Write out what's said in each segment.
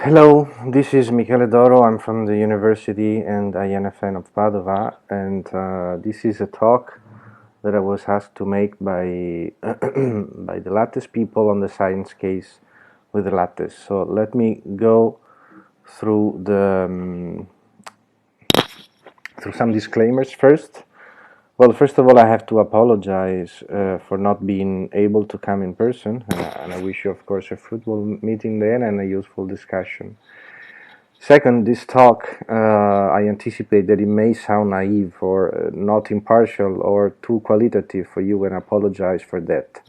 Hello, this is Michele Doro. I'm from the university and I am a fan of Padova. And this is a talk that I was asked to make by by the LATTES people on the science case with the LATTES. So let me go through through some disclaimers first. Well, first of all, I have to apologize for not being able to come in person, and I wish you, of course, a fruitful meeting then and a useful discussion. Second, this talk, I anticipate that it may sound naive or not impartial or too qualitative for you, and I apologize for that.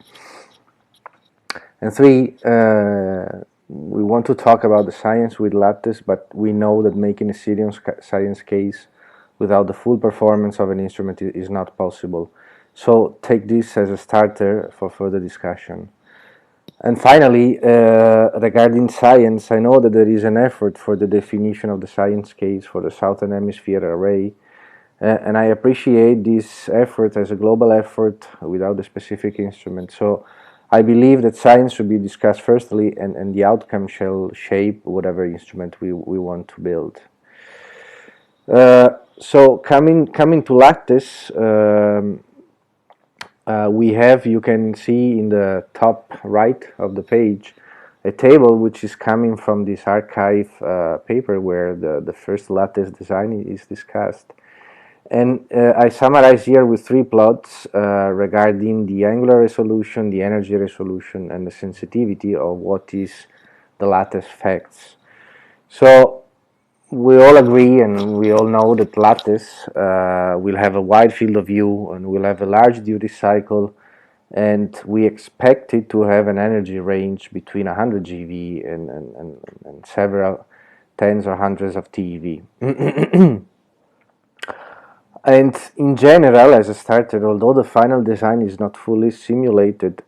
And three, we want to talk about the science with LATTES, but we know that making a serious science case without the full performance of an instrument is not possible. So take this as a starter for further discussion. And finally, regarding science, I know that there is an effort for the definition of the science case for the Southern Hemisphere array, and I appreciate this effort as a global effort without a specific instrument. So I believe that science should be discussed firstly, and the outcome shall shape whatever instrument we want to build. So coming to LATTES, we have, you can see in the top right of the page, a table which is coming from this archive paper where the first LATTES design is discussed. And I summarize here with three plots regarding the angular resolution, the energy resolution, and the sensitivity of what is the lattice facts. So we all agree and we all know that lattice will have a wide field of view and will have a large duty cycle, and we expect it to have an energy range between 100 GeV and several tens or hundreds of TeV. And in general, as a starter, although the final design is not fully simulated,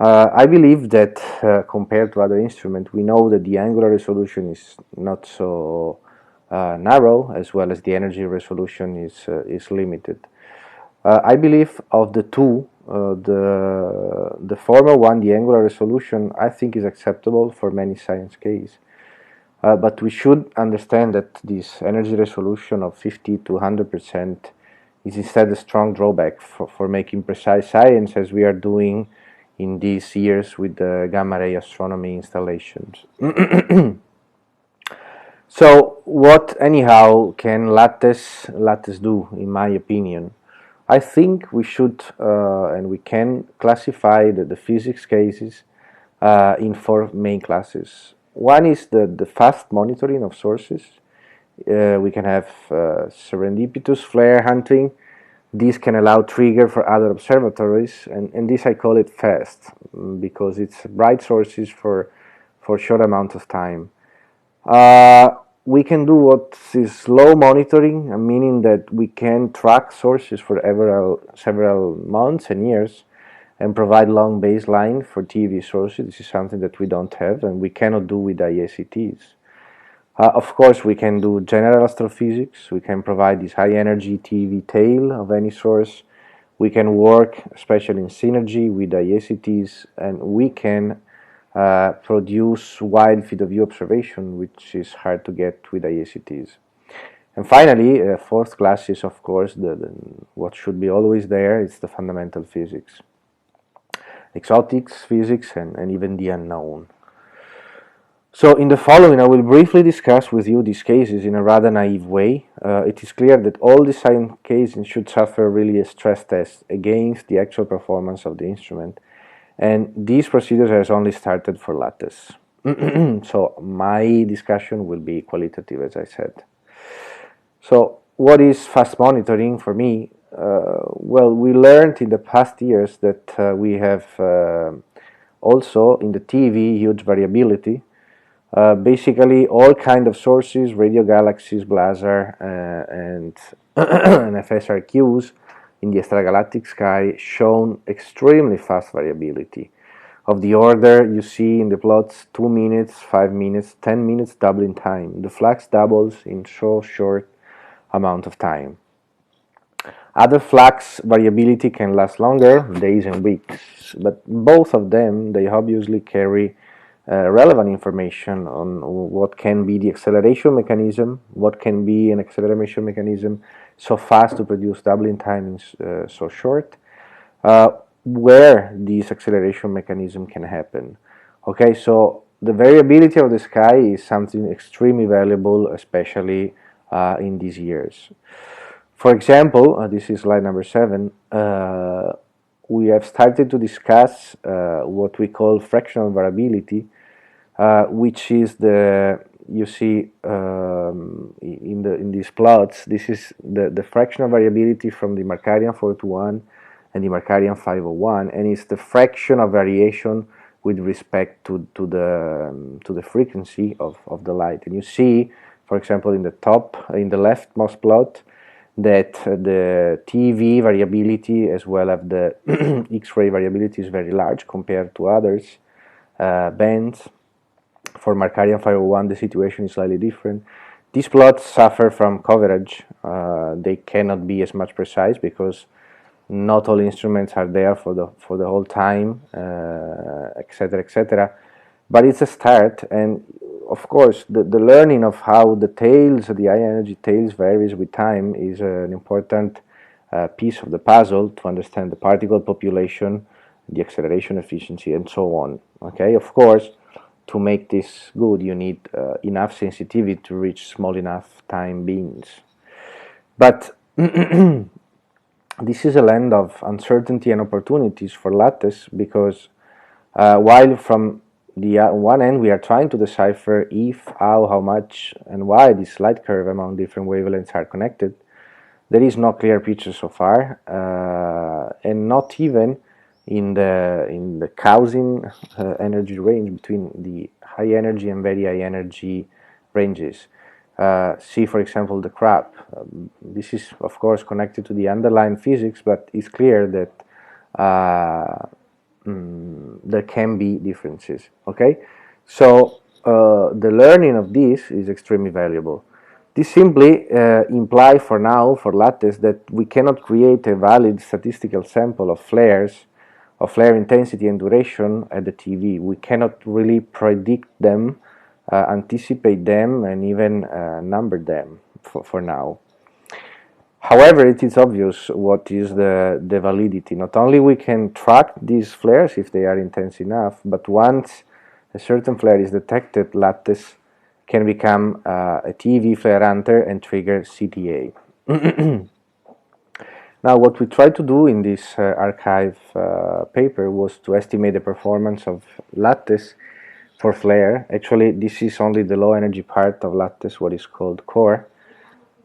I believe that compared to other instruments, we know that the angular resolution is not so narrow, as well as the energy resolution is limited. I believe of the two, the former one, the angular resolution, I think is acceptable for many science cases. But we should understand that this energy resolution of 50 to 100% is instead a strong drawback for making precise science, as we are doing in these years with the gamma ray astronomy installations. So what anyhow can lattice do, in my opinion? I think we should and we can classify the physics cases in four main classes. One is the fast monitoring of sources. We can have serendipitous flare hunting. This can allow trigger for other observatories, and this I call it fast because it's bright sources for short amount of time. We can do what is slow monitoring, meaning that we can track sources for several months and years and provide long baseline for TeV sources. This is something that we don't have and we cannot do with IACTs. Of course, we can do general astrophysics. We can provide this high energy TeV tail of any source. We can work, especially in synergy, with IACTs, and we can produce wide field of view observation, which is hard to get with IACTs. And finally, fourth class is, of course, what should be always there. It's the fundamental physics, exotics, physics, and even the unknown. So in the following, I will briefly discuss with you these cases in a rather naive way. It is clear that all design cases should suffer really a stress test against the actual performance of the instrument, and these procedures are only started for lattice. So my discussion will be qualitative, as I said. So what is fast monitoring for me? Well, we learned in the past years that we have also in the TeV huge variability. Basically, all kind of sources, radio galaxies, blazar, and FSRQs in the extragalactic sky shown extremely fast variability of the order you see in the plots 2 minutes, 5 minutes, 10 minutes doubling time. The flux doubles in so short amount of time. Other flux variability can last longer, days and weeks, but both of them, they obviously carry relevant information on what can be the acceleration mechanism, what can be an acceleration mechanism so fast to produce doubling time so short, where this acceleration mechanism can happen. Okay, so the variability of the sky is something extremely valuable, especially in these years. For example, this is slide number 7, we have started to discuss what we call fractional variability, which is you see in these plots, this is the fractional variability from the Markarian 421 and the Markarian 501, and it's the fraction of variation with respect to the frequency of the light. And you see, for example, in the leftmost plot, that the TeV variability as well as the X-ray variability is very large compared to others bands. For Markarian 501, the situation is slightly different. These plots suffer from coverage. They cannot be as much precise because not all instruments are there for the whole time, etc., etc. But it's a start, and of course, the learning of how the high energy tails varies with time is an important piece of the puzzle to understand the particle population, the acceleration efficiency, and so on. Okay, of course, to make this good, you need enough sensitivity to reach small enough time beams. But this is a land of uncertainty and opportunities for lattice, because while from the one end we are trying to decipher if, how much, and why this light curve among different wavelengths are connected, there is no clear picture so far, and not even in the causing energy range between the high energy and very high energy ranges. See, for example, the crab. This is, of course, connected to the underlying physics, but it's clear that there can be differences. Okay, so the learning of this is extremely valuable. This simply implies for now, for lattice, that we cannot create a valid statistical sample of flares, of flare intensity and duration at the TeV. We cannot really predict them, anticipate them, and even number them for now. However, it is obvious what is the validity. Not only we can track these flares if they are intense enough, but once a certain flare is detected, lattice can become a TeV flare hunter and trigger CTA. Now, what we tried to do in this archive paper was to estimate the performance of lattice for flare. Actually, this is only the low energy part of lattice, what is called core.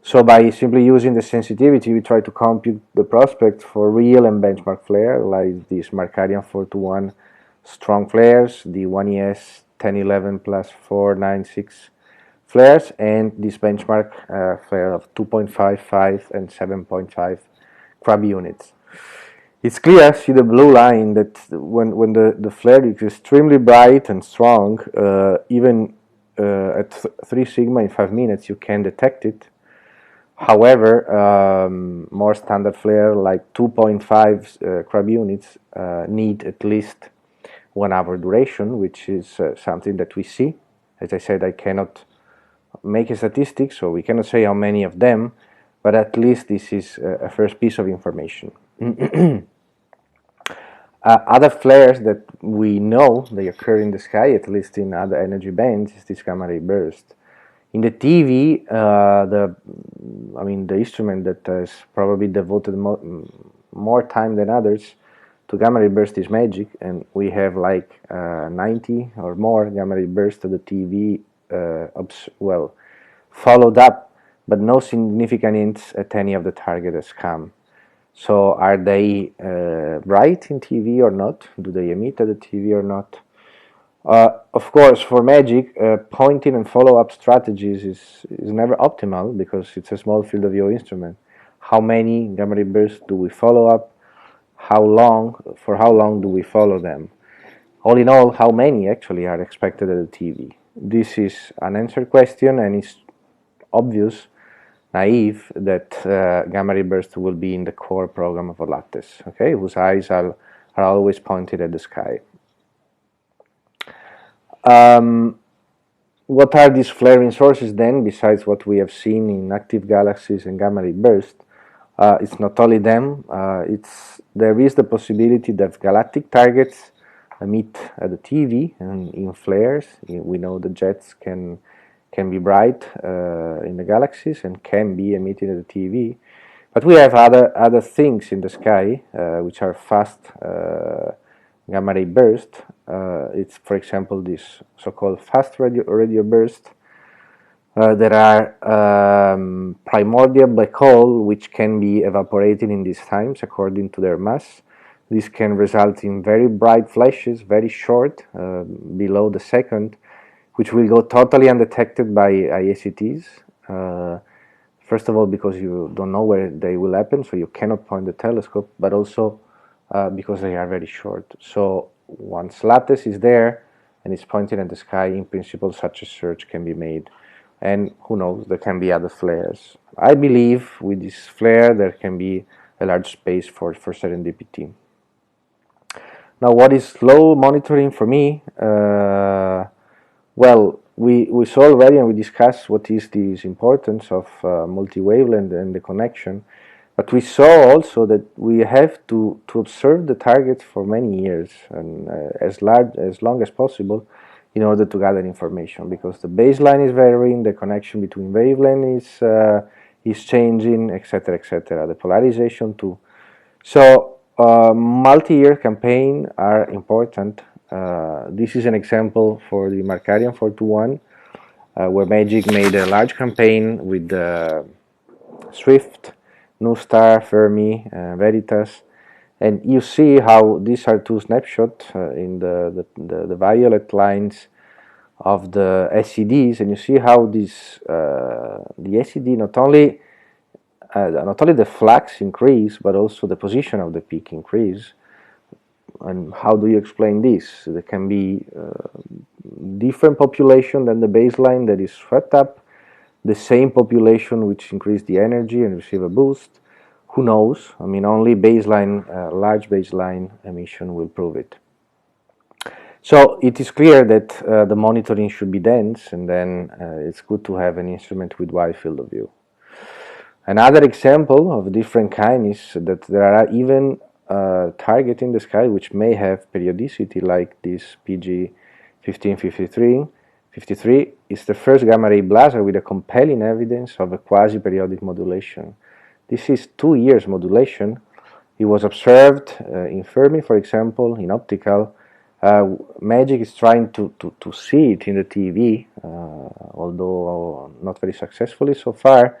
So by simply using the sensitivity, we try to compute the prospect for real and benchmark flare, like these Markarian 421 strong flares, the 1ES 1011 plus 496 flares, and this benchmark flare of 2.55 and 7.5 crab units. It's clear, see the blue line, that when the flare is extremely bright and strong, even at 3 sigma in 5 minutes, you can detect it. However, more standard flare like 2.5 crab units need at least 1 hour duration, which is something that we see. As I said, I cannot make a statistic, so we cannot say how many of them, but at least this is a first piece of information. Other flares that we know they occur in the sky, at least in other energy bands, is this gamma ray burst. In the TeV, the instrument that has probably devoted more time than others to gamma ray burst is MAGIC, and we have like 90 or more gamma ray bursts of the TeV followed up, but no significant hints at any of the target has come. So are they bright in TeV or not? Do they emit at the TeV or not? Of course, for MAGIC, pointing and follow-up strategies is never optimal because it's a small field of view instrument. How many gamma ray bursts do we follow up? For how long do we follow them? All in all, how many actually are expected at the TeV? This is an unanswered question, and it's obvious, naive, that gamma ray bursts will be in the core program of a lattice, okay, whose eyes are always pointed at the sky. Um, what are these flaring sources then, besides what we have seen in active galaxies and gamma ray bursts? It's not only them. There is the possibility that galactic targets emit at the TV and in flares. We know the jets can be bright in the galaxies and can be emitted at the TV. But we have other things in the sky which are fast gamma ray bursts. It's, for example, this so-called fast radio burst. There are primordial black holes which can be evaporated in these times according to their mass. This can result in very bright flashes, very short, below the second, which will go totally undetected by IACTs. First of all, because you don't know where they will happen, so you cannot point the telescope, but also because they are very short. So once lattice is there and it's pointed at the sky, in principle, such a search can be made. And who knows, there can be other flares. I believe with this flare there can be a large space for serendipity. Now, what is slow monitoring for me? Well, we saw already and we discussed what is the importance of multi-wavelength and the connection, but we saw also that we have to observe the target for many years and as long as possible in order to gather information, because the baseline is varying, the connection between wavelength is changing, etc., etc. The polarization too. So multi-year campaigns are important. This is an example for the Markarian 421, where Magic made a large campaign with Swift, New Star, Fermi, Veritas, and you see how these are two snapshots in the violet lines of the SEDs, and you see how this the SED not only the flux increase, but also the position of the peak increase. And how do you explain this? There can be different population than the baseline that is swept up, the same population which increase the energy and receive a boost. Who knows? I mean, only baseline, large baseline emission will prove it. So it is clear that the monitoring should be dense, and then it's good to have an instrument with wide field of view. Another example of a different kind is that there are even targets in the sky which may have periodicity, like this PG 1553. 53 is the first gamma ray blaster with a compelling evidence of a quasi-periodic modulation. This is 2 years modulation. It was observed in Fermi, for example, in optical. Magic is trying to see it in the TV, although not very successfully so far.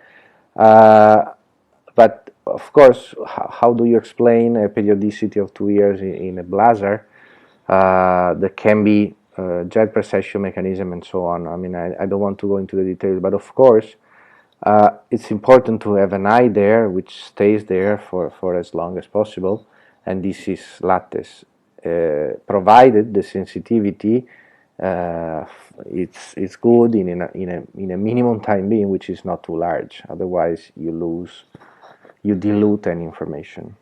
But of course, how do you explain a periodicity of 2 years in a blaster? There can be jet precession mechanism and so on. I mean, I don't want to go into the details, but of course, it's important to have an eye there which stays there for as long as possible, and this is lattice. Provided the sensitivity it's good in a minimum time being which is not too large. Otherwise, you dilute any information.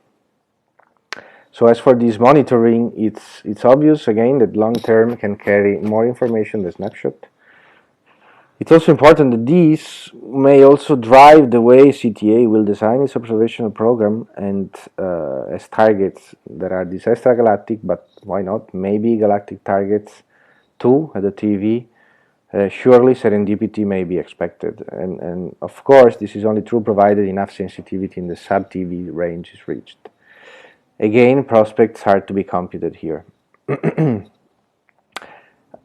So as for this monitoring, it's obvious again that long term can carry more information than snapshot. It's also important that these may also drive the way CTA will design its observational program, and as targets there are these extragalactic, but why not, maybe galactic targets too at the TV. Surely serendipity may be expected, and of course this is only true provided enough sensitivity in the sub-TV range is reached. Again, prospects are to be computed here.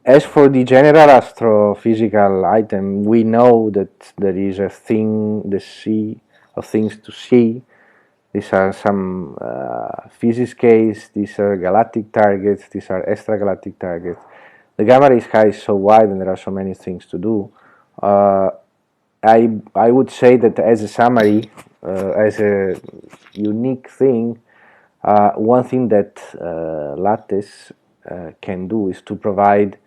As for the general astrophysical item, we know that there is a thing, the sea of things to see. These are some physics case, these are galactic targets, these are extragalactic targets. The gamma ray sky is so wide and there are so many things to do. I would say that as a summary, as a unique thing, one thing that lattice can do is to provide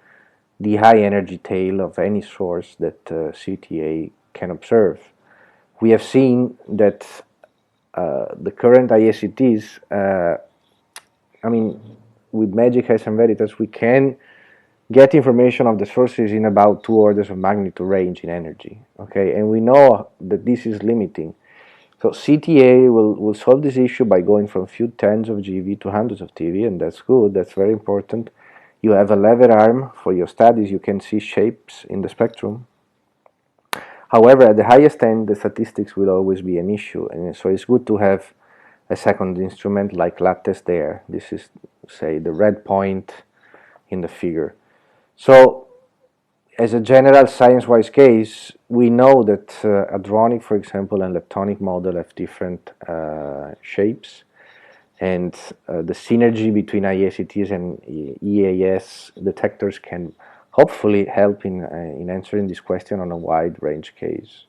the high energy tail of any source that CTA can observe. We have seen that the current IACTs, I mean, with Magic, and Veritas, we can get information of the sources in about 2 orders of magnitude range in energy. Okay, and we know that this is limiting. So CTA will solve this issue by going from few tens of GeV to hundreds of TeV, and that's good, that's very important. You have a lever arm for your studies, you can see shapes in the spectrum. However, at the highest end, the statistics will always be an issue, and so it's good to have a second instrument like LATTES there. This is, say, the red point in the figure. So, as a general science-wise case, we know that hadronic, for example, and leptonic model have different shapes, and the synergy between IACTs and EAS detectors can hopefully help in answering this question on a wide range case.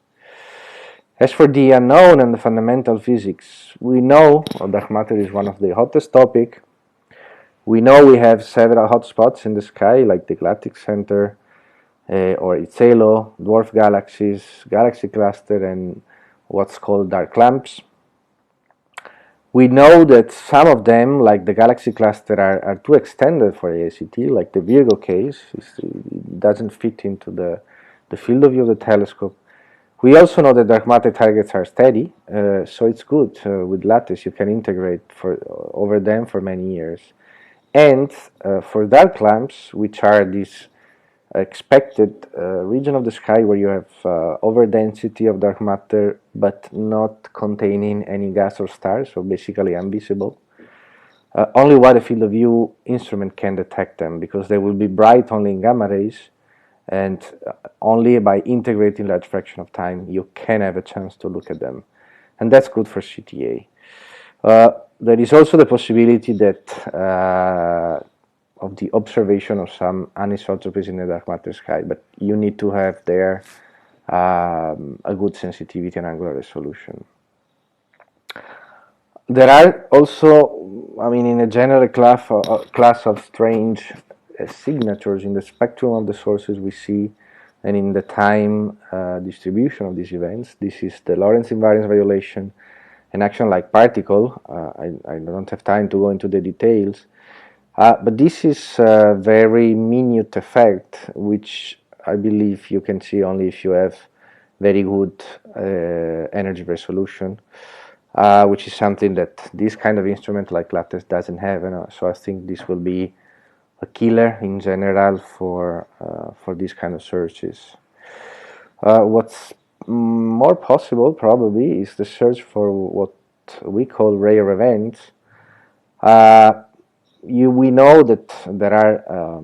As for the unknown and the fundamental physics, we know dark matter is one of the hottest topics. We know we have several hotspots in the sky, like the galactic center, or its halo, dwarf galaxies, galaxy cluster, and what's called dark lamps. We know that some of them, like the galaxy cluster, are too extended for ACT, like the Virgo case. It doesn't fit into the field of view of the telescope. We also know that dark matter targets are steady, so it's good. With lattice, you can integrate over them for many years. And for dark lamps, which are these expected region of the sky where you have overdensity of dark matter but not containing any gas or stars, so basically invisible. Only wide field of view instrument can detect them, because they will be bright only in gamma rays, and only by integrating large fraction of time you can have a chance to look at them, and that's good for CTA. There is also the possibility that of the observation of some anisotropies in the dark matter sky, but you need to have there a good sensitivity and angular resolution. There are also, I mean, in a general class of strange signatures in the spectrum of the sources we see, and in the time distribution of these events. This is the Lorentz invariance violation, an action like particle. I don't have time to go into the details. But this is a very minute effect, which I believe you can see only if you have very good energy resolution, which is something that this kind of instrument like LATTES doesn't have. So I think this will be a killer in general for these kind of searches. What's more possible probably is the search for what we call rare events. We know that there are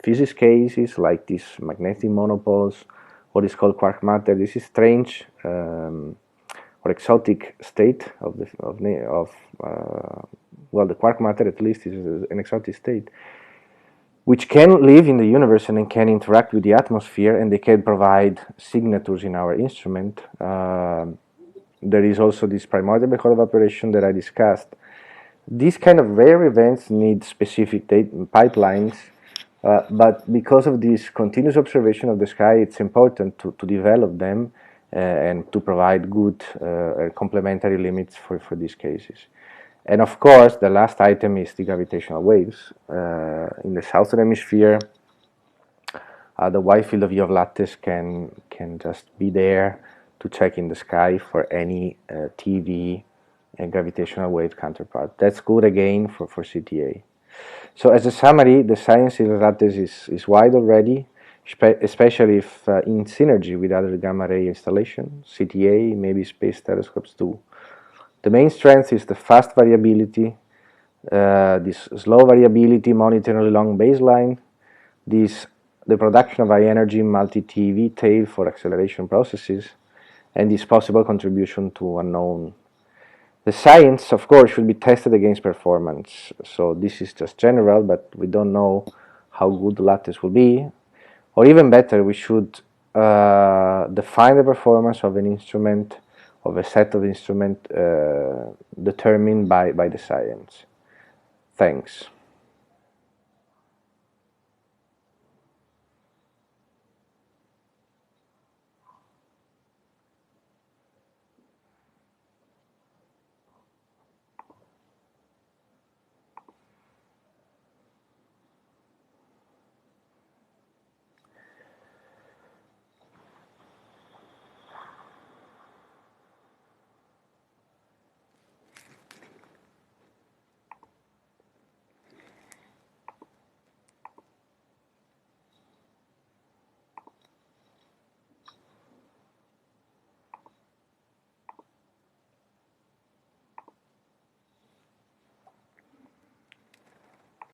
physics cases like these magnetic monopoles, what is called quark matter. This is strange or exotic state of the quark matter, at least, is an exotic state, which can live in the universe and can interact with the atmosphere, and they can provide signatures in our instrument. There is also this primordial black hole evaporation that I discussed. These kind of rare events need specific pipelines, but because of this continuous observation of the sky, it's important to develop them and to provide good complementary limits for these cases. And of course, the last item is the gravitational waves. In the southern hemisphere, the wide field of view of LATTES can just be there to check in the sky for any TeV and gravitational wave counterpart. That's good again for CTA. So as a summary, the science in LATTES is wide already, especially if in synergy with other gamma ray installations, CTA, maybe space telescopes too. The main strength is the fast variability, this slow variability monitoring long baseline, the production of high energy multi-TeV tail for acceleration processes, and this possible contribution to unknown. The science, of course, should be tested against performance. So this is just general, but we don't know how good LATTES will be. Or even better, we should define the performance of an instrument, of a set of instruments determined by the science. Thanks.